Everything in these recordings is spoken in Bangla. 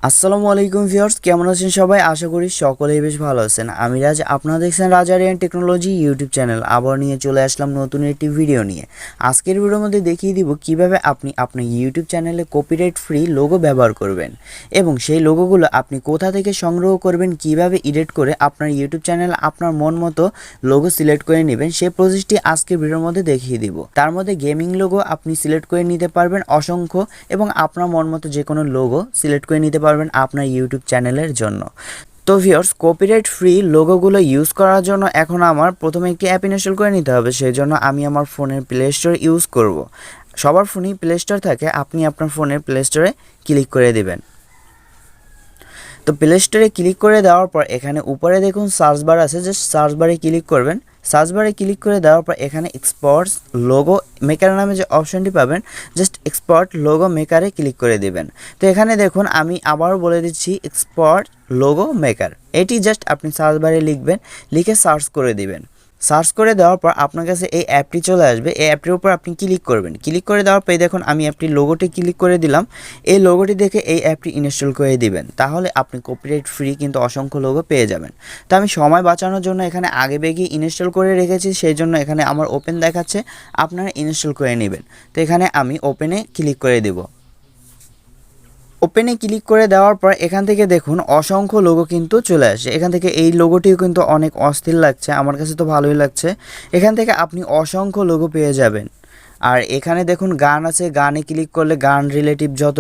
আসসালামু আলাইকুম ভিউয়ার্স, কেমন আছেন সবাই? আশা করি সকলেই বেশ ভালো আছেন। আমি রাজ, আপনারা দেখছেন রাজ আরিয়ান টেকনোলজি ইউটিউব চ্যানেল। আবার নিয়ে চলে আসলাম নতুন একটি ভিডিও নিয়ে। আজকের ভিডিওর মধ্যে দেখিয়ে দিব কিভাবে আপনি আপনার ইউটিউব চ্যানেলে কপিরাইট ফ্রি লোগো ব্যবহার করবেন এবং সেই লোগোগুলো আপনি কোথা থেকে সংগ্রহ করবেন, কিভাবে এডিট করে আপনার ইউটিউব চ্যানেলে আপনার মন মতো লোগো সিলেক্ট করে নেবেন, সেই প্রসেসটি আজকের ভিডিওর মধ্যে দেখিয়ে দিব। তার মধ্যে গেমিং লোগো আপনি সিলেক্ট করে নিতে পারবেন অসংখ্য, এবং আপনার মন মতো যে কোনো লোগো সিলেক্ট করে নিতে পারবেন আপনার ইউটিউব চ্যানেলের জন্য। তো ভিউয়ার্স, কপিরাইট ফ্রি লোগোগুলো ইউজ করার জন্য এখন আমার প্রথমে একটি অ্যাপ ইনস্টল করে নিতে হবে। সেই জন্য আমি আমার ফোনের প্লে স্টোর ইউজ করব। সবার ফোনেই প্লে স্টোর থাকে, আপনি আপনার ফোনের প্লে স্টোরে ক্লিক করে দেবেন। তো প্লে স্টোরে ক্লিক করে দেওয়ার পর এখানে উপরে দেখুন সার্চ বার আছে, জাস্ট সার্চ বারে ক্লিক করবেন। সার্চ বারে ক্লিক করে দেওয়ার পর এখানে এক্সপোর্ট লোগো মেকার নামে যে অপশনটি পাবেন, জাস্ট এক্সপোর্ট লোগো মেকারে ক্লিক করে দিবেন। তো এখানে দেখুন আমি আবারও বলে দিচ্ছি, এক্সপোর্ট লোগো মেকার, এটি জাস্ট আপনি সার্চ বারে লিখবেন, লিখে সার্চ করে দিবেন। সার্চ করে দেওয়ার পর আপনার কাছে এই অ্যাপটি চলে আসবে। এই অ্যাপটির উপর আপনি ক্লিক করবেন। ক্লিক করে দেওয়ার পর দেখুন আমি অ্যাপটির লোগোটি ক্লিক করে দিলাম। এই লোগোটি দেখে এই অ্যাপটি ইনস্টল করে দিবেন, তাহলে আপনি কপিরাইট ফ্রি কিন্তু অসংখ্য লোগো পেয়ে যাবেন। তো আমি সময় বাঁচানোর জন্য এখানে আগে বেগি ইনস্টল করে রেখেছি, সেই জন্য এখানে আমার ওপেন দেখাচ্ছে, আপনারা ইনস্টল করে নেবেন। তো এখানে আমি ওপেনে ক্লিক করে দেব। ওপেনে ক্লিক করে দেওয়ার পর এখান থেকে দেখুন অসংখ্য লোগো কিন্তু চলে আসে। এখান থেকে এই লোগোটিও কিন্তু অনেক অস্থির লাগছে, আমার কাছে তো ভালোই লাগছে। এখান থেকে আপনি অসংখ্য লোগো পেয়ে যাবেন। আর এখানে দেখুন গান আছে, গানে ক্লিক করলে গান রিলেটিভ যত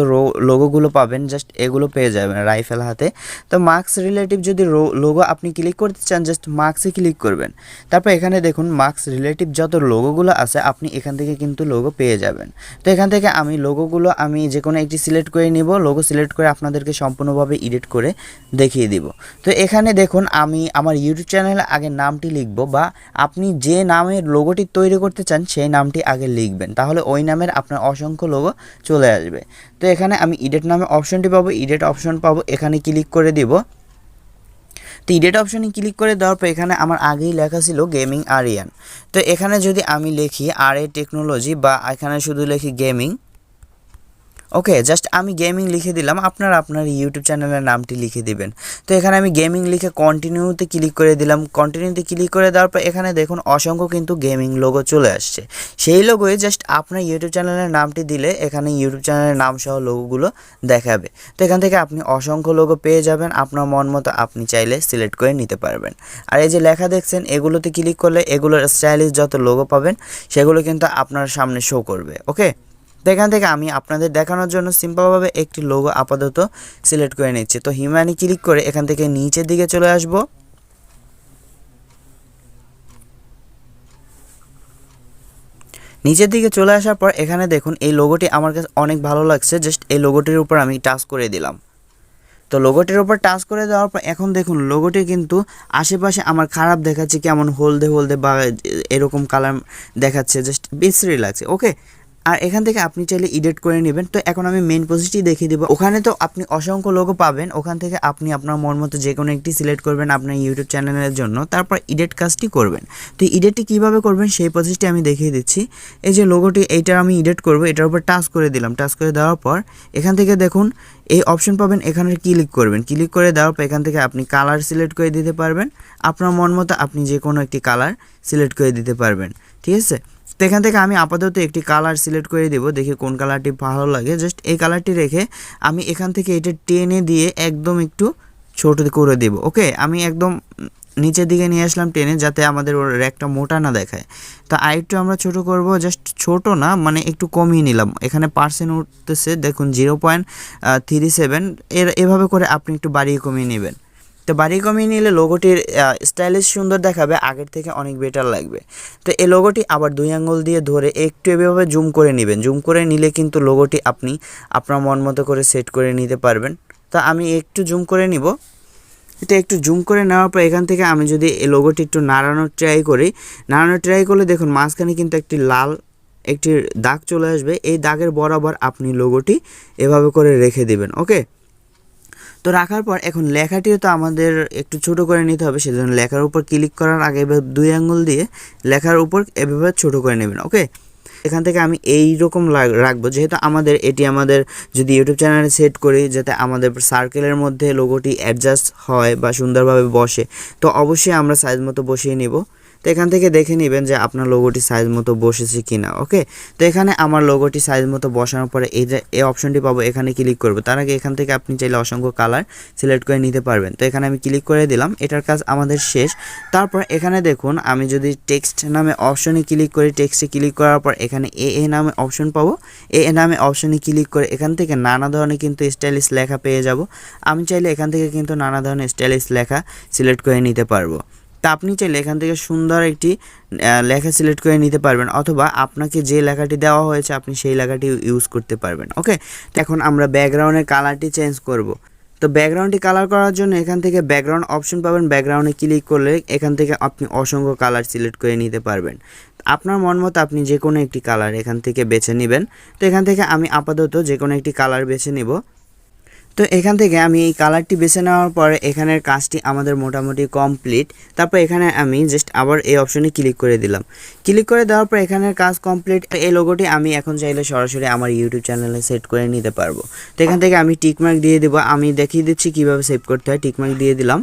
লোগোগুলো পাবেন জাস্ট এগুলো পেয়ে যাবেন রাইফেল হাতে। তো মার্কস রিলেটিভ যদি লোগো আপনি ক্লিক করতে চান, জাস্ট মার্কসে ক্লিক করবেন। তারপর এখানে দেখুন মার্কস রিলেটিভ যত লোগোগুলো আছে আপনি এখান থেকে কিন্তু লোগো পেয়ে যাবেন। তো এখান থেকে আমি লোগোগুলো আমি যে কোনো একটি সিলেক্ট করে নিব। লোগো সিলেক্ট করে আপনাদেরকে সম্পূর্ণভাবে এডিট করে দেখিয়ে দিব। তো এখানে দেখুন আমি আমার ইউটিউব চ্যানেলে আগে নামটি লিখব, বা আপনি যে নামের লোগোটি তৈরি করতে চান সেই নামটি আগে লিখবেন, তাহলে ওই নামের আপনার অসংখ্য লোগো চলে আসবে। তো এখানে আমি এডিট নামে অপশনটি পাবো, এডিট অপশন পাবো, এখানে ক্লিক করে দিব। তো এডিট অপশনে ক্লিক করে দেওয়ার পর এখানে আমার আগেই লেখা ছিল গেমিং আরিয়ান। তো এখানে যদি আমি লিখি আর এ টেকনোলজি, বা এখানে শুধু লিখি গেমিং, ওকে, জাস্ট আমি গেমিং লিখে দিলাম। আপনারা আপনার ইউটিউব চ্যানেলের নামটি লিখে দিবেন। তো এখানে আমি গেমিং লিখে কন্টিনিউতে ক্লিক করে দিলাম। কন্টিনিউতে ক্লিক করে দেওয়ার পর এখানে দেখুন অসংখ্য কিন্তু গেমিং লোগো চলে আসছে। সেই লোগোয় জাস্ট আপনার ইউটিউব চ্যানেলের নামটি দিলে এখানে ইউটিউব চ্যানেলের নাম সহ লোগোগুলো দেখাবে। তো এখান থেকে আপনি অসংখ্য লোগো পেয়ে যাবেন, আপনার মন মতো আপনি চাইলে সিলেক্ট করে নিতে পারবেন। আর এই যে লেখা দেখছেন, এগুলোতে ক্লিক করলে এগুলোর স্টাইলিশ যত লোগো পাবেন সেগুলো কিন্তু আপনার সামনে শো করবে। ওকে, তো এখান থেকে আমি আপনাদের দেখানোর জন্য সিম্পলভাবে একটি লোগো আপাতত সিলেক্ট করে নিচ্ছি। তো হিউম্যানে ক্লিক করে এখান থেকে নিচের দিকে চলে আসব। নিচের দিকে চলে আসার পর এখানে দেখুন এই লোগোটি আমার কাছে অনেক ভালো লাগছে, জাস্ট এই লোগোটির উপর আমি টাচ করে দিলাম। তো লোগোটির উপর টাচ করে দেওয়ার পর এখন দেখুন লোগোটি কিন্তু আশেপাশে আমার খারাপ দেখাচ্ছে, কেমন হলদে হলদে বা এরকম কালার দেখাচ্ছে, জাস্ট বিশ্রী লাগছে। ওকে, আর এখান থেকে আপনি চাইলে এডিট করে নেবেন। তো এখন আমি মেইন প্রসেসটি দেখিয়ে দেবো। ওখানে তো আপনি অসংখ্য লোগো পাবেন, ওখান থেকে আপনি আপনার মন মতো যে কোনো একটি সিলেক্ট করবেন আপনার ইউটিউব চ্যানেলের জন্য, তারপর এডিট কাজটি করবেন। তো এডিটটি কীভাবে করবেন সেই প্রসেসটি আমি দেখিয়ে দিচ্ছি। এই যে লোগোটি, এইটা আমি এডিট করব, এটার উপর টাচ করে দিলাম। টাচ করে দেওয়ার পর এখান থেকে দেখুন এই অপশন পাবেন, এখানে ক্লিক করবেন। ক্লিক করে দেওয়ার পর এখান থেকে আপনি কালার সিলেক্ট করে দিতে পারবেন, আপনার মন মতো আপনি যে কোনো একটি কালার সিলেক্ট করে দিতে পারবেন। ঠিক আছে, তো এখান থেকে আমি আপাতত একটি কালার সিলেক্ট করে দেব, দেখি কোন কালারটি ভালো লাগে। জাস্ট এই কালারটি রেখে আমি এখান থেকে এটা টেনে দিয়ে একদম একটু ছোট করে দেব। ওকে, আমি একদম নিচের দিকে নিয়ে আসলাম টেনে, যাতে আমাদের ওর একটা মোটা না দেখায়। তো আরেকটু আমরা ছোট করব, জাস্ট ছোট না মানে একটু কমিয়ে নিলাম। এখানে পার্সেন্ট উঠতেছে দেখুন 0.37, এভাবে করে আপনি একটু বাড়িয়ে কমিয়ে নেবেন। তো বাড়ি কমিয়ে নিলে লোগোটির স্টাইলিশ সুন্দর দেখাবে, আগের থেকে অনেক বেটার লাগবে। তো এই লোগোটি আবার 2 আঙ্গুল দিয়ে ধরে একটু এভাবে জুম করে নেবেন। জুম করে নিলে কিন্তু লোগোটি আপনি আপনার মন মতো করে সেট করে নিতে পারবেন। তো আমি একটু জুম করে নিব। এটা একটু জুম করে নেওয়ার পর এখান থেকে আমি যদি এই লোগোটি একটু নাড়ানোর ট্রাই করি, নাড়ানোর ট্রাই করলে দেখুন মাঝখানে কিন্তু একটি লাল একটি দাগ চলে আসবে। এই দাগের বরাবর আপনি লোগোটি এভাবে করে রেখে দিবেন। ওকে, তো রাখার পর এখন লেখাটিও তো আমাদের একটু ছোট করে নিতে হবে, সেজন্য লেখার উপর ক্লিক করার আগে 2 আঙ্গুল দিয়ে লেখার উপর এভাবে ছোট করে নেবেন। ওকে, এখান থেকে আমি এই রকম রাখবো, যেহেতু আমাদের যদি ইউটিউব চ্যানেলে সেট করি যাতে আমাদের সার্কেলের মধ্যে লোগোটি অ্যাডজাস্ট হয় বা সুন্দরভাবে বসে, তো অবশ্যই আমরা সাইজ মতো বসিয়ে নিব। তো এখান থেকে দেখে নেবেন যে আপনার লোগোটি সাইজ মতো বসেছে কিনা। ওকে, তো এখানে আমার লোগোটি সাইজ মতো বসানোর পরে এই অপশনটি পাবো, এখানে ক্লিক করব। তার আগে এখান থেকে আপনি চাইলে অসংখ্য কালার সিলেক্ট করে নিতে পারবেন। তো এখানে আমি ক্লিক করে দিলাম, এটার কাজ আমাদের শেষ। তারপর এখানে দেখুন আমি যদি টেক্সট নামে অপশনে ক্লিক করি, টেক্সটে ক্লিক করার পর এখানে এ নামে অপশন পাবো। এ নামে অপশনে ক্লিক করে এখান থেকে নানা ধরনের কিন্তু স্টাইলিশ লেখা পেয়ে যাব। আমি চাইলে এখান থেকে কিন্তু নানা ধরনের স্টাইলিশ লেখা সিলেক্ট করে নিতে পারবো। তা আপনি চাইলে এখান থেকে সুন্দর একটি লেখা সিলেক্ট করে নিতে পারবেন, অথবা আপনাকে যে লেখাটি দেওয়া হয়েছে আপনি সেই লেখাটি ইউজ করতে পারবেন। ওকে, এখন আমরা ব্যাকগ্রাউন্ডের কালারটি চেঞ্জ করব। তো ব্যাকগ্রাউন্ডটি কালার করার জন্য এখান থেকে ব্যাকগ্রাউন্ড অপশন পাবেন, ব্যাকগ্রাউন্ডে ক্লিক করলে এখান থেকে আপনি অসংখ্য কালার সিলেক্ট করে নিতে পারবেন। আপনার মন মতো আপনি যে কোনো একটি কালার এখান থেকে বেছে নেবেন। তো এখান থেকে আমি আপাতত যে কোনো একটি কালার বেছে নেব। তো এখান থেকে আমি এই কালারটি বেছে নেওয়ার পরে এখানের কাজটি আমাদের মোটামুটি কমপ্লিট। তারপর এখানে আমি জাস্ট আবার এই অপশনে ক্লিক করে দিলাম। ক্লিক করে দেওয়ার পর এখানের কাজ কমপ্লিট। এই লোগোটি আমি এখন চাইলে সরাসরি আমার ইউটিউব চ্যানেলে সেট করে নিতে পারবো। তো এখান থেকে আমি টিকমার্ক দিয়ে দেবো। আমি দেখিয়ে দিচ্ছি কীভাবে সেভ করতে হয়। টিকমার্ক দিয়ে দিলাম।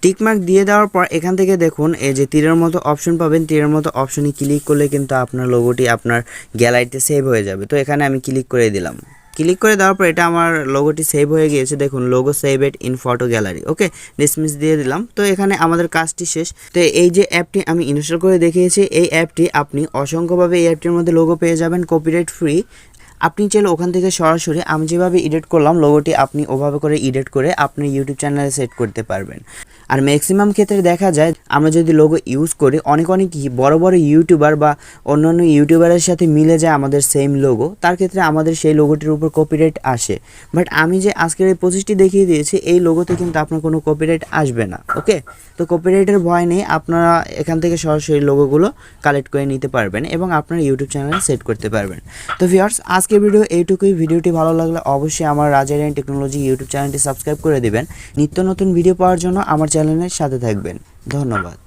টিকমার্ক দিয়ে দেওয়ার পর এখান থেকে দেখুন এই যে তীরের মতো অপশন পাবেন, তীরের মতো অপশনে ক্লিক করলে কিন্তু আপনার লোগোটি আপনার গ্যালারিতে সেভ হয়ে যাবে। তো এখানে আমি ক্লিক করে দিলাম। ক্লিক করে দেওয়ার পর এটা আমার লোগোটি সেভ হয়ে গিয়েছে। দেখুন logo save it in photo gallery. Okay, dismiss দিয়ে দিলাম। তো এখানে আমাদের কাজটি শেষ। তো এই যে অ্যাপটি আমি ইনস্টল করে দেখিয়েছি, এই অ্যাপটি আপনি অসংখ্যভাবে এই অ্যাপটির মধ্যে লোগো পেয়ে যাবেন কপিরাইট ফ্রি। আপনি চাইলে ওখান থেকে সরাসরি আমি যেভাবে এডিট করলাম লোগোটি আপনি ওভাবে করে এডিট করে আপনি ইউটিউব চ্যানেলে সেট করতে পারবেন। আর ম্যাক্সিমাম ক্ষেত্রে দেখা যায় আমরা যদি লোগো ইউজ করি অনেক বড় বড় ইউটিউবার বা অন্যান্য ইউটিউবারের সাথে মিলে যায় আমাদের সেম লোগো, তার ক্ষেত্রে আমাদের সেই লোগোটির উপর কপিরাইট আসে। বাট আমি যে আজকের এই 25টি দেখিয়ে দিয়েছি এই লোগোতে কিন্তু আপনার কোনো কপিরাইট আসবে না। ওকে, তো কপিরাইটের ভয় নেই, আপনারা এখান থেকে সরাসরি লোগোগুলো কালেক্ট করে নিতে পারবেন এবং আপনার ইউটিউব চ্যানেলে সেট করতে পারবেন। তো ভিউয়ার্স, আজকের ভিডিও এইটুকুই। ভিডিওটি ভালো লাগলে অবশ্যই আমার রাজ আরিয়ান টেকনোলজি ইউটিউব চ্যানেলটি সাবস্ক্রাইব করে দিবেন। নিত্য নতুন ভিডিও পাওয়ার জন্য আমার চ্যানেলের সাথে থাকবেন। ধন্যবাদ।